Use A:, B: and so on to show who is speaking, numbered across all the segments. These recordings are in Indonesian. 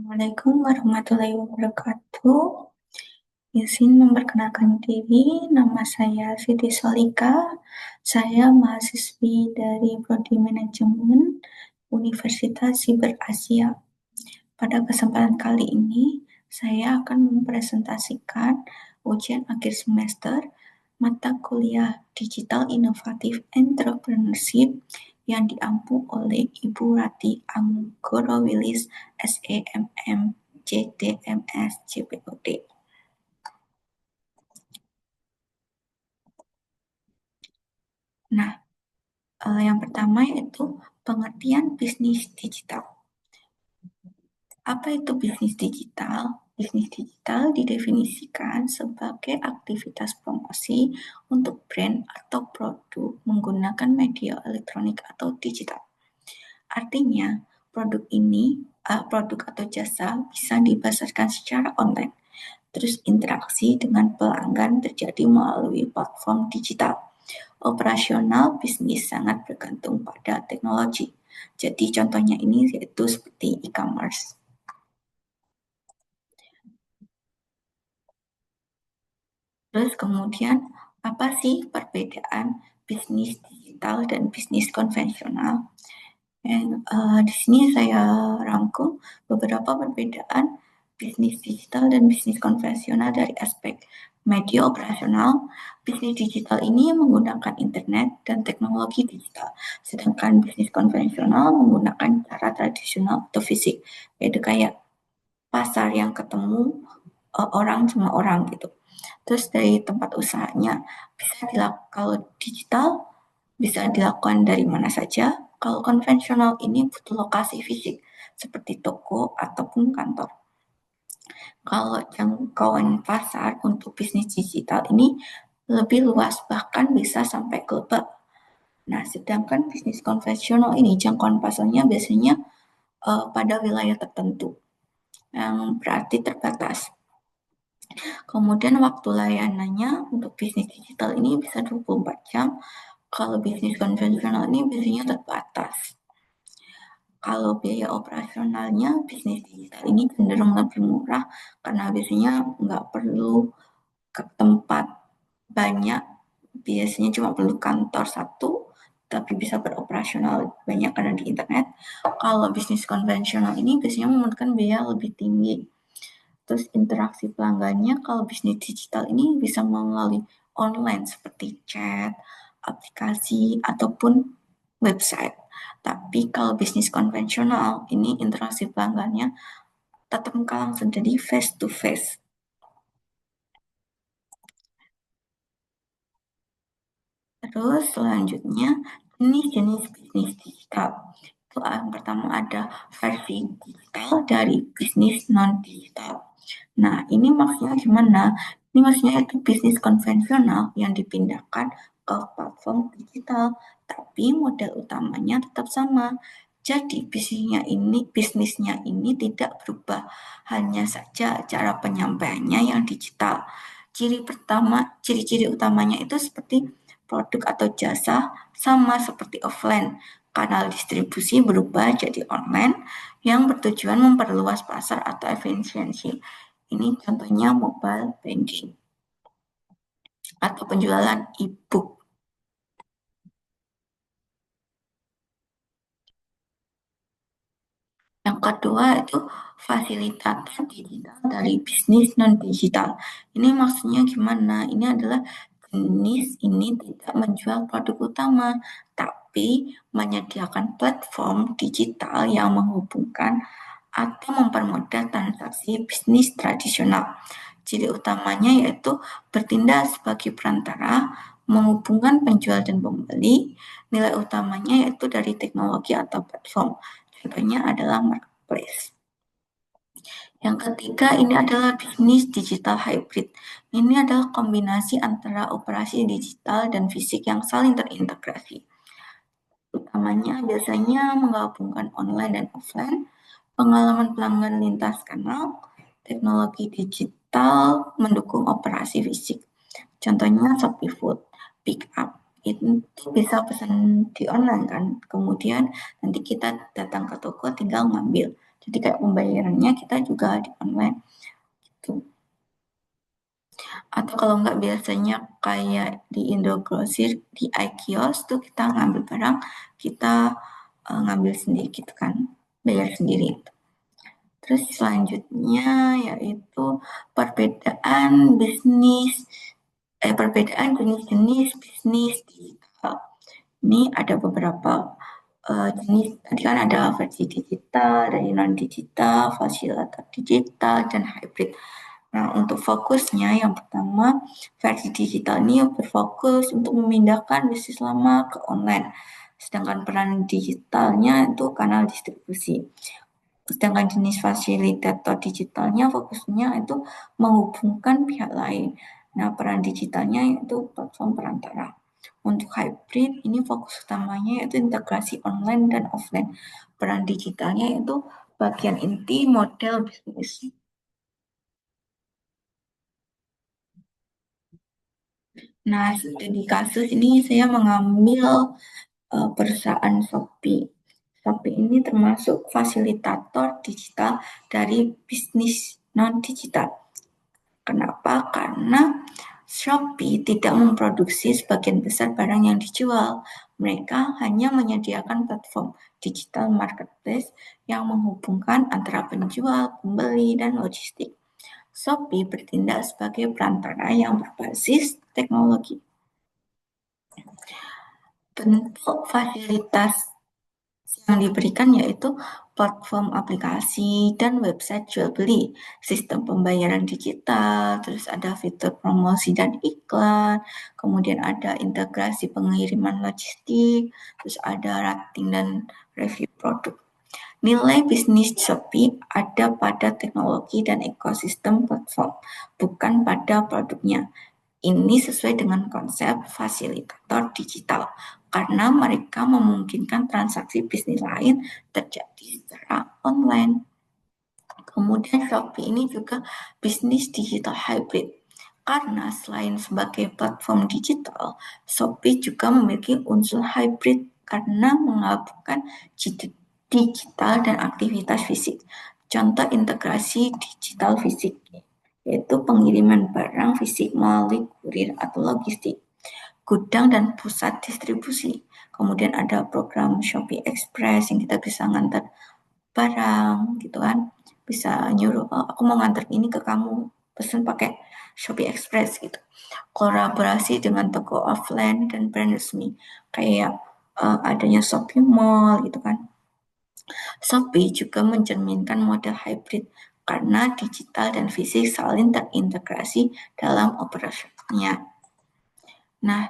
A: Assalamualaikum warahmatullahi wabarakatuh. Izin memperkenalkan diri, nama saya Siti Solika. Saya mahasiswi dari Prodi Manajemen Universitas Siber Asia. Pada kesempatan kali ini, saya akan mempresentasikan ujian akhir semester mata kuliah Digital Inovatif Entrepreneurship yang diampu oleh Ibu Rati Anggoro Wilis, SEMM, JDMS, JPOD. Nah, yang pertama yaitu pengertian bisnis digital. Apa itu bisnis digital? Bisnis digital didefinisikan sebagai aktivitas promosi untuk brand atau produk menggunakan media elektronik atau digital. Artinya, produk atau jasa bisa dipasarkan secara online. Terus interaksi dengan pelanggan terjadi melalui platform digital. Operasional bisnis sangat bergantung pada teknologi. Jadi contohnya ini yaitu seperti e-commerce. Terus kemudian apa sih perbedaan bisnis digital dan bisnis konvensional? Di sini saya rangkum beberapa perbedaan bisnis digital dan bisnis konvensional dari aspek media operasional. Bisnis digital ini menggunakan internet dan teknologi digital, sedangkan bisnis konvensional menggunakan cara tradisional atau fisik, yaitu kayak pasar yang ketemu orang sama orang gitu. Terus dari tempat usahanya kalau digital bisa dilakukan dari mana saja. Kalau konvensional ini butuh lokasi fisik seperti toko ataupun kantor. Kalau jangkauan pasar untuk bisnis digital ini lebih luas, bahkan bisa sampai global. Nah, sedangkan bisnis konvensional ini jangkauan pasarnya biasanya pada wilayah tertentu yang berarti terbatas. Kemudian waktu layanannya untuk bisnis digital ini bisa 24 jam, kalau bisnis konvensional ini biasanya terbatas. Kalau biaya operasionalnya bisnis digital ini cenderung lebih murah karena biasanya nggak perlu ke tempat banyak, biasanya cuma perlu kantor satu, tapi bisa beroperasional banyak karena di internet. Kalau bisnis konvensional ini biasanya memerlukan biaya lebih tinggi. Terus interaksi pelanggannya kalau bisnis digital ini bisa melalui online seperti chat, aplikasi, ataupun website. Tapi kalau bisnis konvensional ini interaksi pelanggannya tatap muka langsung, jadi face to face. Terus selanjutnya jenis-jenis bisnis digital. Itu yang pertama ada versi digital dari bisnis non-digital. Nah, ini maksudnya gimana? Ini maksudnya itu bisnis konvensional yang dipindahkan ke platform digital, tapi model utamanya tetap sama. Jadi bisnisnya ini tidak berubah, hanya saja cara penyampaiannya yang digital. Ciri-ciri utamanya itu seperti produk atau jasa sama seperti offline. Kanal distribusi berubah jadi online yang bertujuan memperluas pasar atau efisiensi. Ini contohnya mobile banking atau penjualan e-book. Yang kedua itu fasilitator digital dari bisnis non-digital. Ini maksudnya gimana? Ini adalah jenis ini tidak menjual produk utama, tapi menyediakan platform digital yang menghubungkan atau mempermudah transaksi bisnis tradisional. Ciri utamanya yaitu bertindak sebagai perantara, menghubungkan penjual dan pembeli. Nilai utamanya yaitu dari teknologi atau platform. Contohnya adalah marketplace. Yang ketiga ini adalah bisnis digital hybrid. Ini adalah kombinasi antara operasi digital dan fisik yang saling terintegrasi. Utamanya biasanya menggabungkan online dan offline, pengalaman pelanggan lintas kanal, teknologi digital mendukung operasi fisik. Contohnya Shopee Food, pick up. Itu bisa pesan di online kan, kemudian nanti kita datang ke toko tinggal ngambil. Jadi kayak pembayarannya kita juga di online gitu. Atau kalau nggak biasanya kayak di Indogrosir, di iKios tuh kita ngambil barang, kita ngambil sendiri gitu kan, bayar sendiri. Terus selanjutnya yaitu perbedaan bisnis, perbedaan jenis-jenis bisnis digital. Ini ada beberapa jenis, tadi kan ada versi digital, dari non-digital, fasilitator digital, dan hybrid. Nah, untuk fokusnya yang pertama, versi digital ini berfokus untuk memindahkan bisnis lama ke online. Sedangkan peran digitalnya itu kanal distribusi. Sedangkan jenis fasilitator digitalnya fokusnya itu menghubungkan pihak lain. Nah, peran digitalnya itu platform perantara. Untuk hybrid, ini fokus utamanya yaitu integrasi online dan offline. Peran digitalnya itu bagian inti model bisnis. Nah, studi kasus ini saya mengambil perusahaan Shopee. Shopee ini termasuk fasilitator digital dari bisnis non-digital. Kenapa? Karena Shopee tidak memproduksi sebagian besar barang yang dijual. Mereka hanya menyediakan platform digital marketplace yang menghubungkan antara penjual, pembeli, dan logistik. Shopee bertindak sebagai perantara yang berbasis teknologi. Bentuk fasilitas yang diberikan yaitu platform aplikasi dan website jual beli, sistem pembayaran digital, terus ada fitur promosi dan iklan, kemudian ada integrasi pengiriman logistik, terus ada rating dan review produk. Nilai bisnis Shopee ada pada teknologi dan ekosistem platform, bukan pada produknya. Ini sesuai dengan konsep fasilitator digital karena mereka memungkinkan transaksi bisnis lain terjadi secara online. Kemudian Shopee ini juga bisnis digital hybrid. Karena selain sebagai platform digital, Shopee juga memiliki unsur hybrid karena menggabungkan digital dan aktivitas fisik. Contoh integrasi digital fisik yaitu pengiriman barang fisik melalui kurir atau logistik, gudang dan pusat distribusi. Kemudian ada program Shopee Express yang kita bisa ngantar barang gitu kan, bisa nyuruh aku mau ngantar ini ke kamu, pesan pakai Shopee Express gitu. Kolaborasi dengan toko offline dan brand resmi kayak adanya Shopee Mall gitu kan. Shopee juga mencerminkan model hybrid karena digital dan fisik saling terintegrasi dalam operasionalnya. Nah,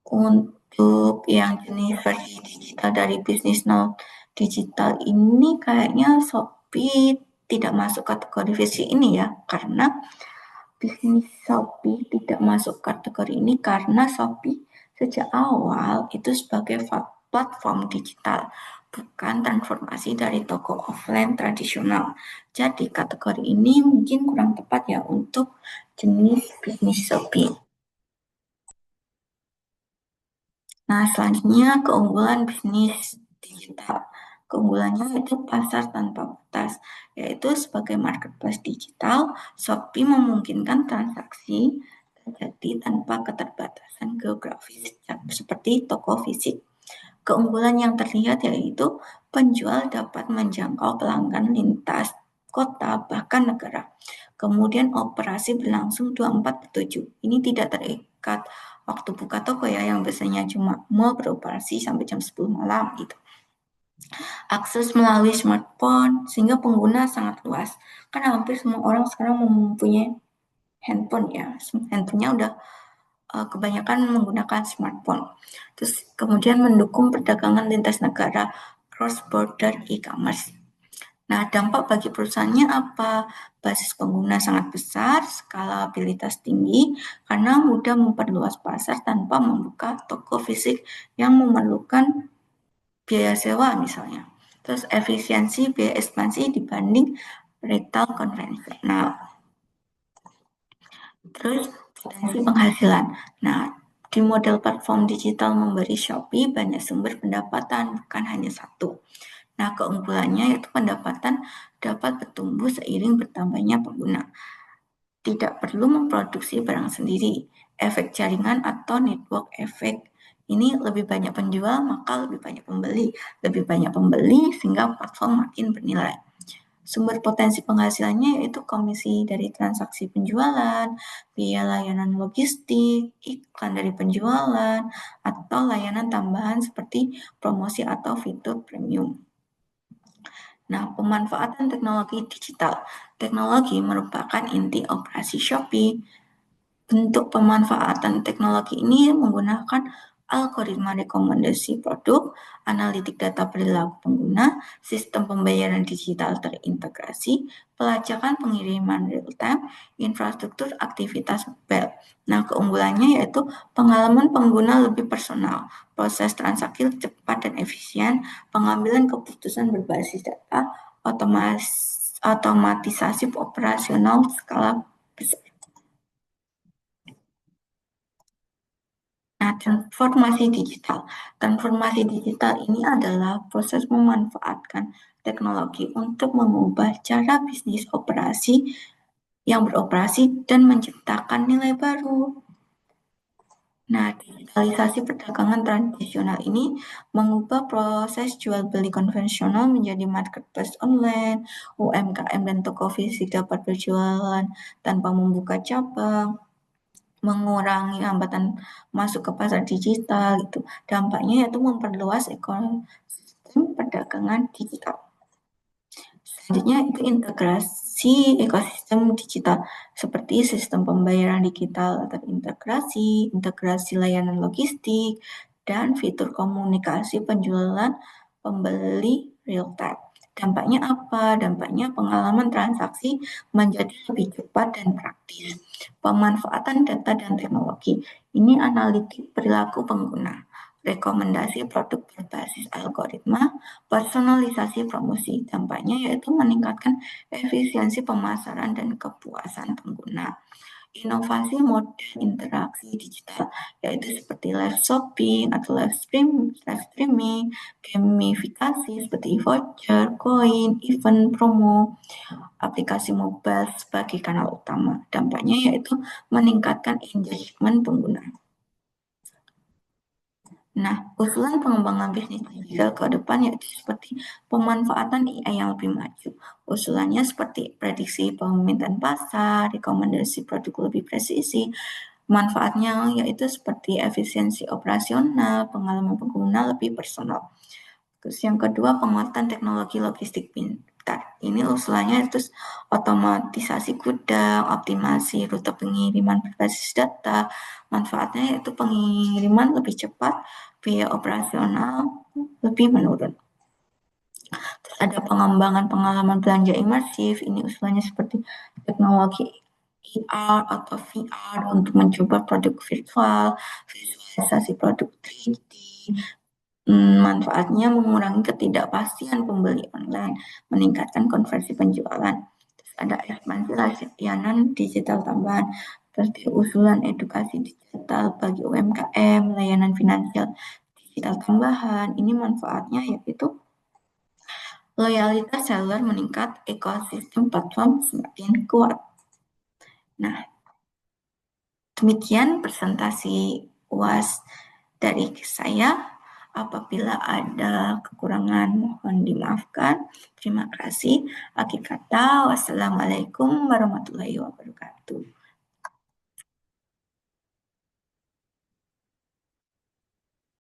A: untuk yang jenis versi digital dari bisnis non digital ini kayaknya Shopee tidak masuk kategori versi ini ya, karena bisnis Shopee tidak masuk kategori ini karena Shopee sejak awal itu sebagai platform digital, bukan transformasi dari toko offline tradisional. Jadi kategori ini mungkin kurang tepat ya untuk jenis bisnis Shopee. Nah, selanjutnya keunggulan bisnis digital. Keunggulannya itu pasar tanpa batas, yaitu sebagai marketplace digital, Shopee memungkinkan transaksi terjadi tanpa keterbatasan geografis seperti toko fisik. Keunggulan yang terlihat yaitu penjual dapat menjangkau pelanggan lintas kota bahkan negara. Kemudian operasi berlangsung 24/7. Ini tidak terikat waktu buka toko ya, yang biasanya cuma mau beroperasi sampai jam 10 malam gitu. Akses melalui smartphone sehingga pengguna sangat luas. Karena hampir semua orang sekarang mempunyai handphone ya. Handphonenya udah kebanyakan menggunakan smartphone. Terus kemudian mendukung perdagangan lintas negara, cross border e-commerce. Nah, dampak bagi perusahaannya apa? Basis pengguna sangat besar, skalabilitas tinggi, karena mudah memperluas pasar tanpa membuka toko fisik yang memerlukan biaya sewa misalnya. Terus efisiensi biaya ekspansi dibanding retail konvensional. Terus potensi penghasilan. Nah, di model platform digital memberi Shopee banyak sumber pendapatan, bukan hanya satu. Nah, keunggulannya yaitu pendapatan dapat bertumbuh seiring bertambahnya pengguna. Tidak perlu memproduksi barang sendiri. Efek jaringan atau network effect. Ini lebih banyak penjual, maka lebih banyak pembeli. Lebih banyak pembeli sehingga platform makin bernilai. Sumber potensi penghasilannya yaitu komisi dari transaksi penjualan, biaya layanan logistik, iklan dari penjualan, atau layanan tambahan seperti promosi atau fitur premium. Nah, pemanfaatan teknologi digital. Teknologi merupakan inti operasi Shopee. Bentuk pemanfaatan teknologi ini menggunakan algoritma rekomendasi produk, analitik data perilaku pengguna, sistem pembayaran digital terintegrasi, pelacakan pengiriman real-time, infrastruktur aktivitas web. Nah, keunggulannya yaitu pengalaman pengguna lebih personal, proses transaksi cepat dan efisien, pengambilan keputusan berbasis data, otomatisasi operasional skala besar. Nah, transformasi digital ini adalah proses memanfaatkan teknologi untuk mengubah cara bisnis operasi yang beroperasi dan menciptakan nilai baru. Nah, digitalisasi perdagangan tradisional ini mengubah proses jual beli konvensional menjadi marketplace online, UMKM dan toko fisik dapat berjualan tanpa membuka cabang, mengurangi hambatan masuk ke pasar digital gitu. Dampaknya yaitu memperluas ekosistem perdagangan digital. Selanjutnya itu integrasi ekosistem digital seperti sistem pembayaran digital terintegrasi, integrasi layanan logistik, dan fitur komunikasi penjualan pembeli real time. Dampaknya apa? Dampaknya pengalaman transaksi menjadi lebih cepat dan praktis. Pemanfaatan data dan teknologi. Ini analitik perilaku pengguna, rekomendasi produk berbasis algoritma, personalisasi promosi. Dampaknya yaitu meningkatkan efisiensi pemasaran dan kepuasan pengguna. Inovasi model interaksi digital, yaitu seperti live shopping atau live streaming, gamifikasi seperti voucher, koin, event, promo, aplikasi mobile sebagai kanal utama. Dampaknya yaitu meningkatkan engagement pengguna. Nah, usulan pengembangan bisnis digital ke depan yaitu seperti pemanfaatan AI yang lebih maju. Usulannya seperti prediksi permintaan pasar, rekomendasi produk lebih presisi. Manfaatnya yaitu seperti efisiensi operasional, pengalaman pengguna lebih personal. Terus yang kedua, penguatan teknologi logistik pintar. Ini usulannya itu otomatisasi gudang, optimasi rute pengiriman berbasis data. Manfaatnya yaitu pengiriman lebih cepat, biaya operasional lebih menurun. Terus ada pengembangan pengalaman belanja imersif. Ini usulannya seperti teknologi AR atau VR untuk mencoba produk virtual, visualisasi produk 3D. Manfaatnya mengurangi ketidakpastian pembeli online, meningkatkan konversi penjualan. Terus ada ekspansi layanan digital tambahan, seperti usulan edukasi digital bagi UMKM, layanan finansial digital tambahan. Ini manfaatnya yaitu loyalitas seller meningkat, ekosistem platform semakin kuat. Nah, demikian presentasi UAS dari saya. Apabila ada kekurangan mohon dimaafkan. Terima kasih. Akhir kata, wassalamualaikum warahmatullahi wabarakatuh.